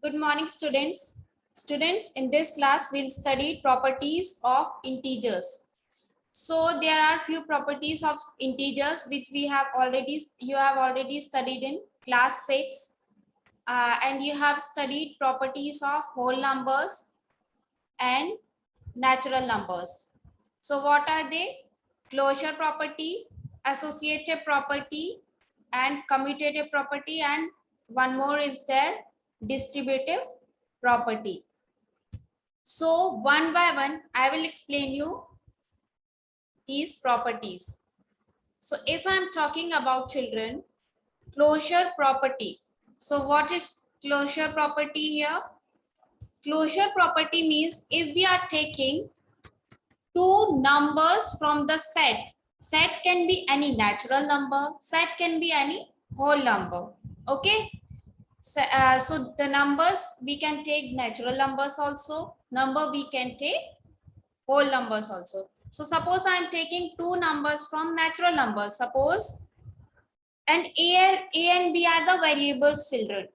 Good morning, students. Students, in this class, we'll study properties of integers. So there are few properties of integers which you have already studied in class 6, and you have studied properties of whole numbers and natural numbers. So what are they? Closure property, associative property, and commutative property, and one more is there, distributive property. So one by one, I will explain you these properties. So if I'm talking about children, closure property. So what is closure property here? Closure property means if we are taking two numbers from the set can be any natural number, set can be any whole number. Okay. So the numbers, we can take natural numbers also, number we can take whole numbers also. So suppose I am taking two numbers from natural numbers, suppose, and A and B are the variables, children.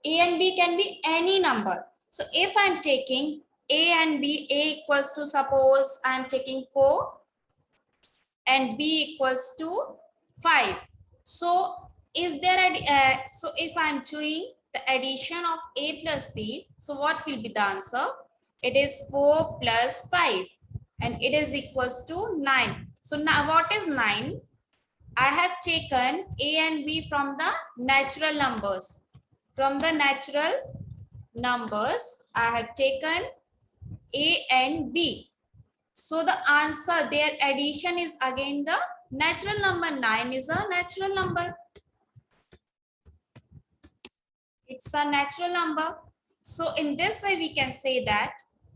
A and B can be any number. So if I'm taking A and B, A equals to, suppose I'm taking 4 and B equals to 5. So is there a, so if I'm doing the addition of A plus B, so what will be the answer? It is 4 plus 5 and it is equals to 9. So now what is 9? I have taken A and B from the natural numbers. From the natural numbers, I have taken A and B. So the answer, their addition is again the natural number. 9 is a natural number. It's a natural number. So in this way, we can say that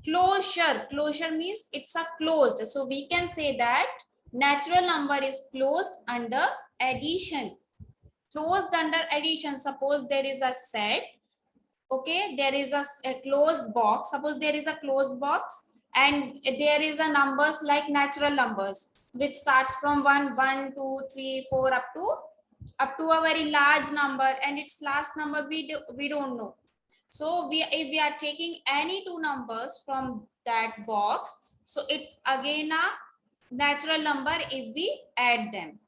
closure means it's a closed. So we can say that natural number is closed under addition. Closed under addition. Suppose there is a set. Okay, there is a closed box. Suppose there is a closed box and there is a numbers like natural numbers which starts from 1, 1, 2, 3, 4 up to a very large number, and its last number we don't know. So if we are taking any two numbers from that box, so it's again a natural number if we add them.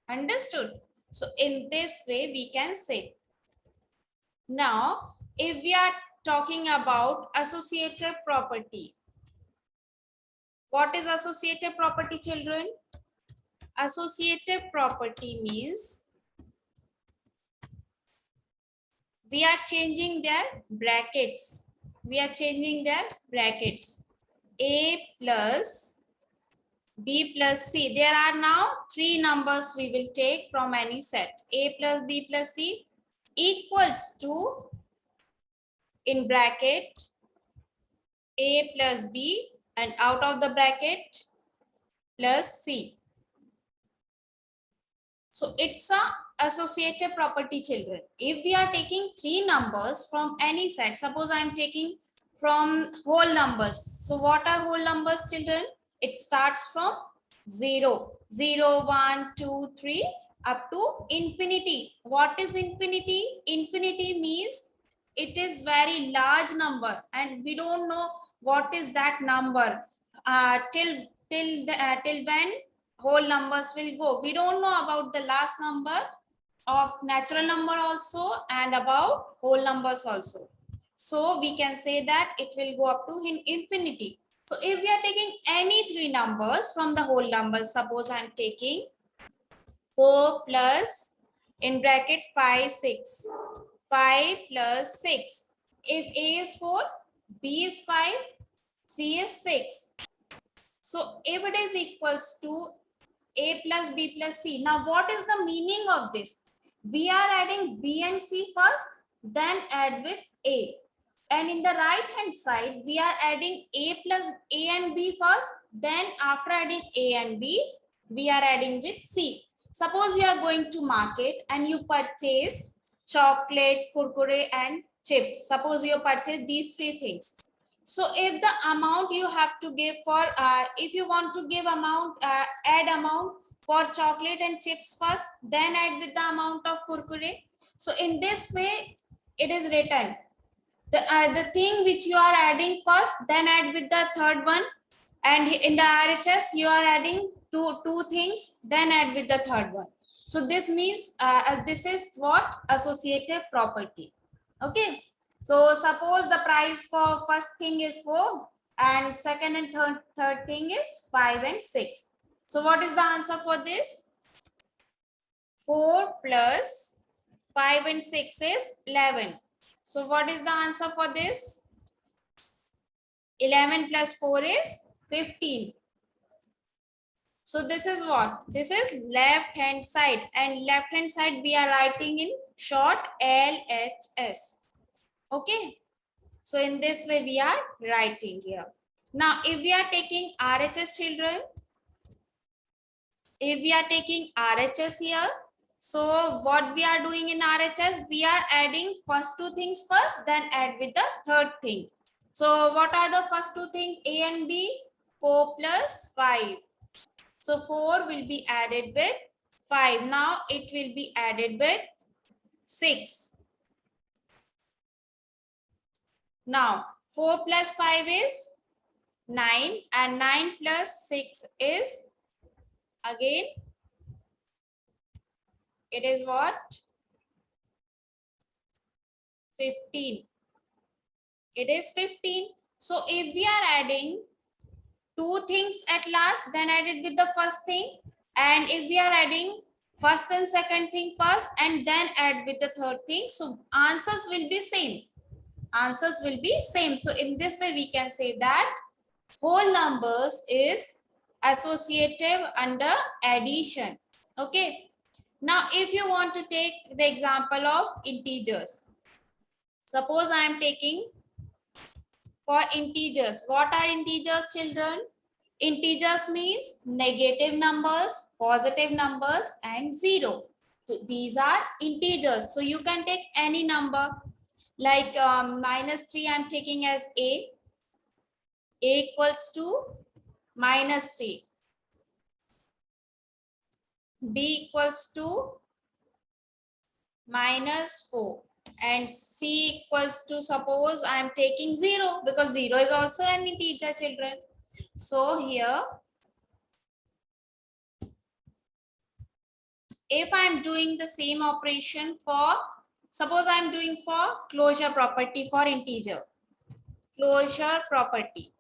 Understood? So in this way we can say. Now if we are talking about associative property, what is associative property, children? Associative property means we are changing their brackets. We are changing their brackets. A plus B plus C. There are now three numbers we will take from any set. A plus B plus C equals to, in bracket, A plus B, and out of the bracket plus C. So it's a associative property, children. If we are taking three numbers from any set, suppose I am taking from whole numbers. So what are whole numbers, children? It starts from 0, 0, 1, 2, 3 up to infinity. What is infinity? Infinity means it is very large number and we don't know what is that number till when whole numbers will go. We don't know about the last number of natural number also and about whole numbers also. So we can say that it will go up to infinity. So if we are taking any three numbers from the whole numbers, suppose I am taking 4 plus, in bracket, 5, 6. 5 plus 6. If A is 4, B is 5, C is 6. So if it is equals to A plus B plus C. Now what is the meaning of this? We are adding B and C first, then add with A. And in the right hand side, we are adding A plus A and B first, then after adding A and B, we are adding with C. Suppose you are going to market and you purchase chocolate, kurkure and chips. Suppose you purchase these three things. So if the amount you have to give for, if you want to give amount, add amount for chocolate and chips first, then add with the amount of kurkure. So in this way, it is written The thing which you are adding first, then add with the third one, and in the RHS you are adding two things, then add with the third one. So this means this is what associative property. Okay, so suppose the price for first thing is 4 and second and third thing is 5 and 6. So what is the answer for this? 4 plus 5 and 6 is 11. So what is the answer for this? 11 plus 4 is 15. So this is what? This is left hand side, and left hand side we are writing in short LHS. Okay. So in this way we are writing here. Now if we are taking RHS children, if we are taking RHS here, so what we are doing in RHS, we are adding first two things first, then add with the third thing. So what are the first two things? A and B. 4 plus 5. So 4 will be added with 5. Now it will be added with 6. Now 4 plus 5 is 9, and 9 plus 6 is again, it is what? 15. It is 15. So if we are adding two things at last, then add it with the first thing. And if we are adding first and second thing first, and then add with the third thing, so answers will be same. Answers will be same. So in this way we can say that whole numbers is associative under addition. Okay. Now if you want to take the example of integers, suppose I am taking for integers. What are integers, children? Integers means negative numbers, positive numbers, and 0. So these are integers. So you can take any number, like -3 I'm taking as A. A equals to -3. B equals to -4. And C equals to, suppose I am taking 0, because 0 is also an integer, children. So here, if I am doing the same operation for, suppose I am doing for closure property for integer. Closure property.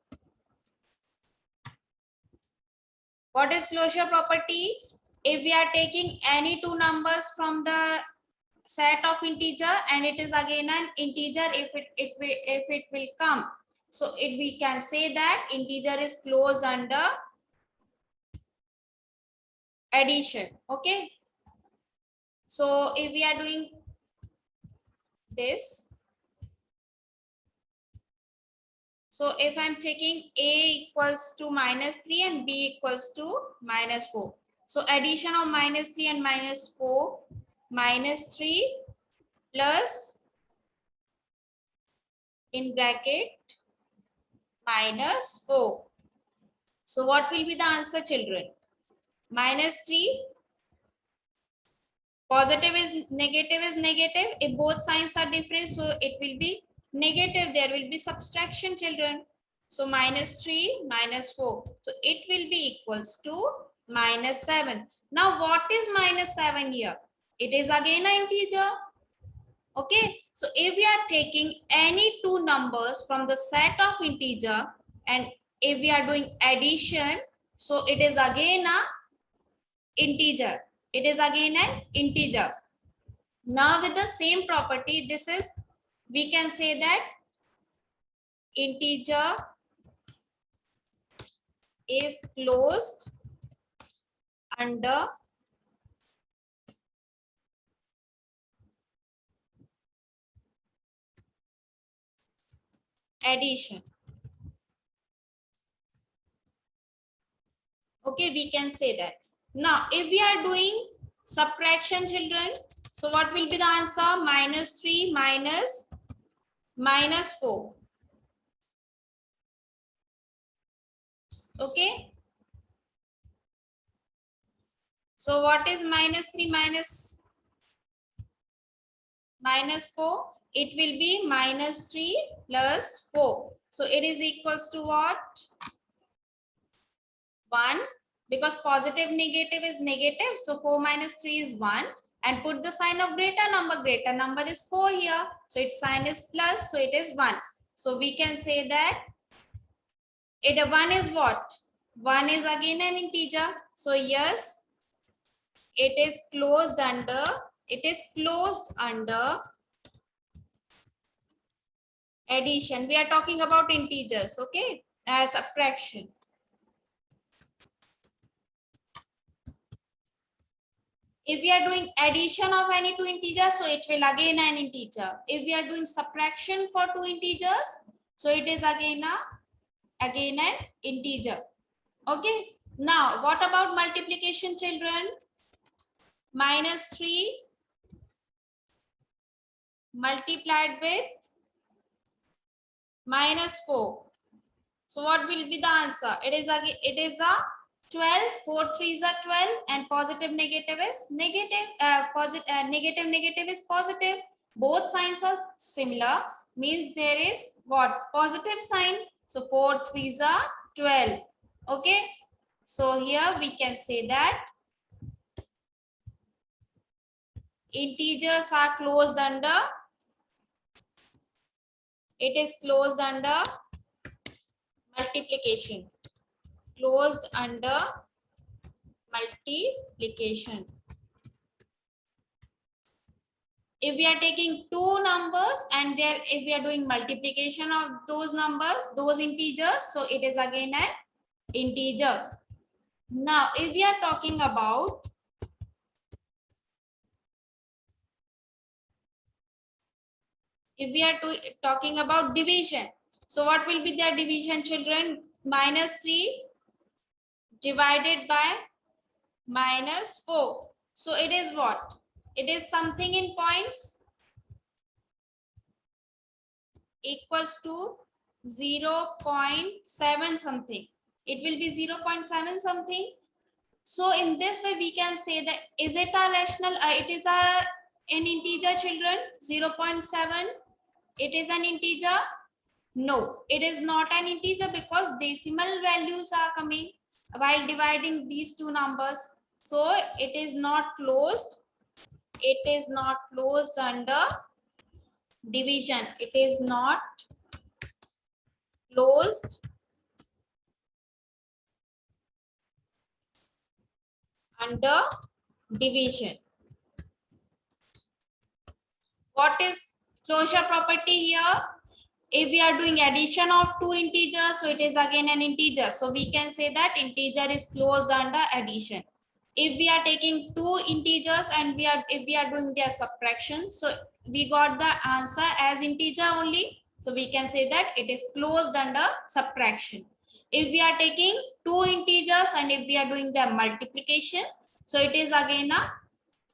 What is closure property? If we are taking any two numbers from the set of integer, and it is again an integer, if it will come, so we can say that integer is closed under addition. Okay, so if we are doing this, so if I'm taking A equals to -3 and B equals to -4, so addition of -3 and -4, -3 plus in bracket -4. So what will be the answer, children? -3, positive is negative. If both signs are different, so it will be negative. There will be subtraction, children. So -3 -4. So it will be equals to -7. Now what is -7 here? It is again an integer. Okay, so if we are taking any two numbers from the set of integer, and if we are doing addition, so it is again a integer. It is again an integer. Now with the same property, this is, we can say that integer is closed under addition. Okay, we can say that. Now if we are doing subtraction, children, so what will be the answer? -3 minus -4. Okay, so what is -3 minus -4? It will be minus 3 plus 4. So it is equals to what? 1, because positive negative is negative. So 4 minus 3 is 1, and put the sign of greater number. Greater number is 4 here. So its sign is plus. So it is 1. So we can say that it 1 is what? 1 is again an integer. So yes, it is closed under addition. We are talking about integers, okay? As subtraction. If we are doing addition of any two integers, so it will again an integer. If we are doing subtraction for two integers, so it is again an integer. Okay. Now, what about multiplication, children? Minus 3 multiplied with minus 4. So what will be the answer? It is a 12. 4 3s are 12, and positive negative is negative. Negative is positive. Both signs are similar. Means there is what? Positive sign. So 4 3s are 12. Okay. So here we can say that integers are closed under. It is closed under multiplication. Closed under multiplication. If we are taking two numbers and there, if we are doing multiplication of those numbers, those integers, so it is again an integer. Now, if we are talking about talking about division, so what will be their division, children? Minus 3 divided by minus 4. So it is what? It is something in points equals to 0.7 something. It will be 0.7 something. So in this way we can say that, is it a rational? It is an integer, children. 0.7. It is an integer. No, it is not an integer because decimal values are coming while dividing these two numbers. So it is not closed. It is not closed under division. It is not closed under division. What is closure property here? If we are doing addition of two integers, so it is again an integer. So we can say that integer is closed under addition. If we are taking two integers and if we are doing their subtraction, so we got the answer as integer only. So we can say that it is closed under subtraction. If we are taking two integers and if we are doing their multiplication, so it is again a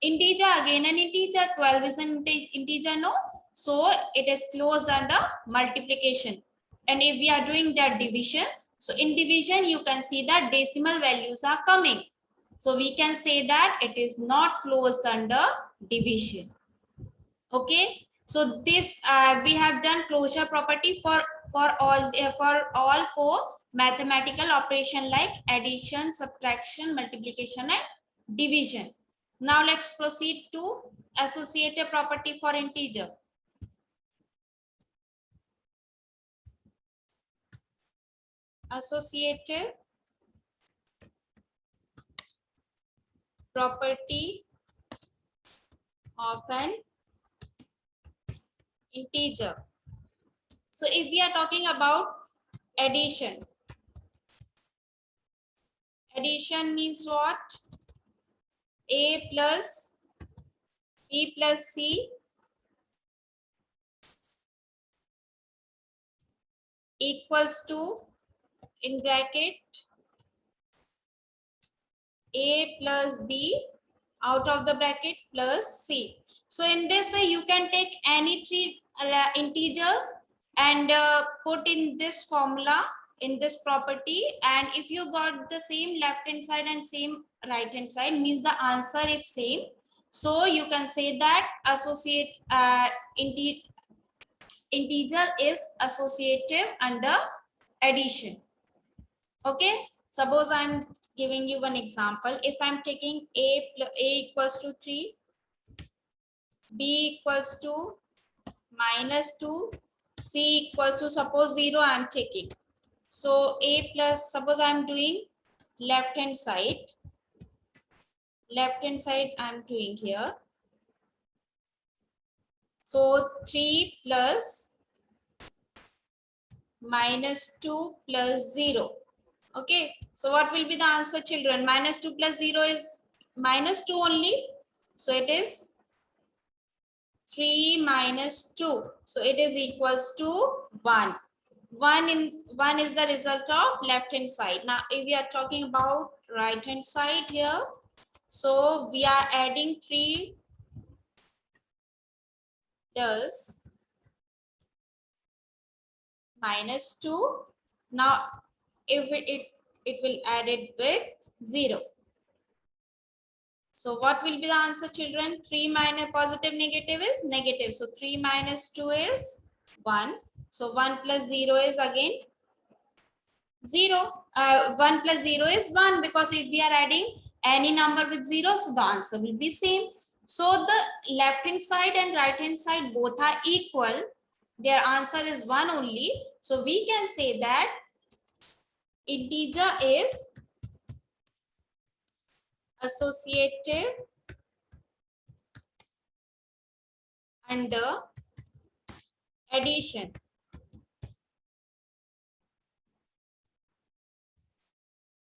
integer, again an integer. 12 is an integer, no? So it is closed under multiplication. And if we are doing their division, so in division you can see that decimal values are coming. So we can say that it is not closed under division. Okay. So this we have done closure property for all four mathematical operation like addition, subtraction, multiplication, and division. Now let's proceed to associative property for integer. Associative property of an integer. So if we are talking about addition, addition means what? A plus B plus C equals to, in bracket, A plus B out of the bracket plus C. So in this way you can take any three integers and put in this formula, in this property, and if you got the same left hand side and same right hand side, means the answer is same. So you can say that integer is associative under addition. Okay, suppose I'm giving you one example. If I'm taking a equals to 3, b equals to -2, c equals to suppose 0 I'm taking. So a plus, suppose I'm doing left hand side I'm doing here. So 3 plus -2 plus 0. Okay, so what will be the answer, children? -2 plus 0 is -2 only. So it is 3 minus 2. So it is equals to 1. 1 is the result of left hand side. Now if we are talking about right hand side here, so we are adding 3 plus -2. Now if it will add it with 0. So what will be the answer, children? 3 minus positive negative is negative. So 3 minus 2 is 1. So 1 plus 0 is again 0. 1 plus 0 is 1, because if we are adding any number with 0, so the answer will be same. So the left hand side and right hand side both are equal. Their answer is 1 only. So we can say that integer is associative under addition.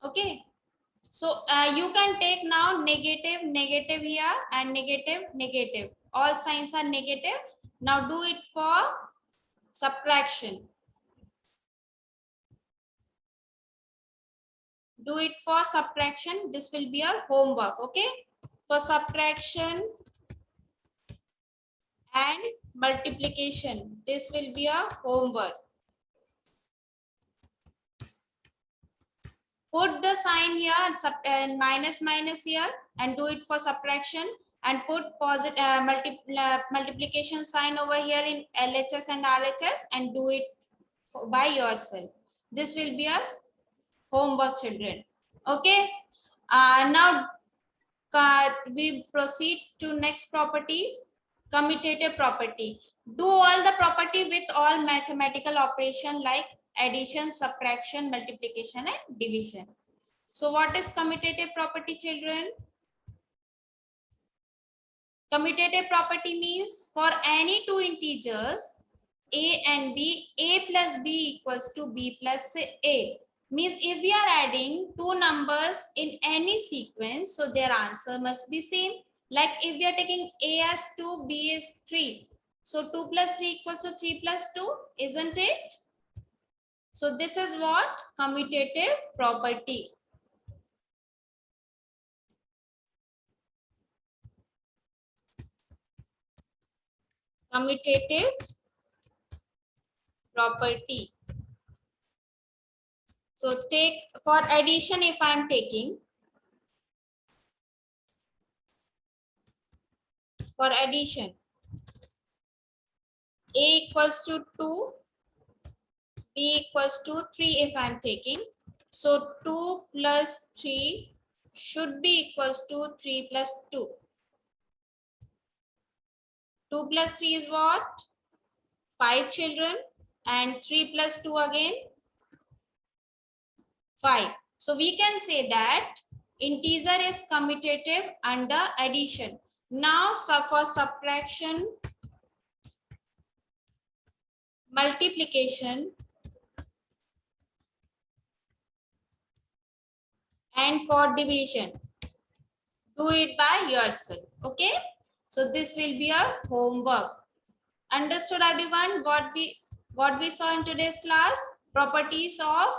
Okay, so you can take now negative, negative here and negative, negative. All signs are negative. Now do it for subtraction. Do it for subtraction. This will be your homework. Okay, for subtraction and multiplication, this will be your homework. Put the sign here and minus here and do it for subtraction, and put positive multiplication sign over here in LHS and RHS and do it by yourself. This will be your homework, children. Okay, now we proceed to next property, commutative property. Do all the property with all mathematical operation like addition, subtraction, multiplication and division. So what is commutative property, children? Commutative property means for any two integers a and b, a plus b equals to b plus a. Means if we are adding two numbers in any sequence, so their answer must be same. Like if we are taking a as 2, b is 3. So 2 plus 3 equals to 3 plus 2, isn't it? So this is what commutative property. Commutative property. So take for addition, if I am taking for addition, a equals to 2, b equals to 3 if I am taking. So 2 plus 3 should be equals to 3 plus 2. 2 plus 3 is what? 5, children, and 3 plus 2 again 5. So we can say that integer is commutative under addition. Now for subtraction, multiplication and for division, do it by yourself. Okay, so this will be your homework. Understood, everyone? What we saw in today's class? Properties of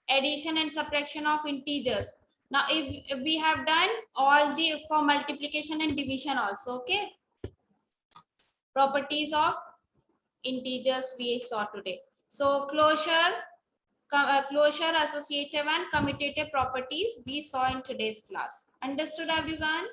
addition and subtraction of integers. Now if we have done all the for multiplication and division also. Okay, properties of integers we saw today. So closure, associative and commutative properties we saw in today's class. Understood, everyone?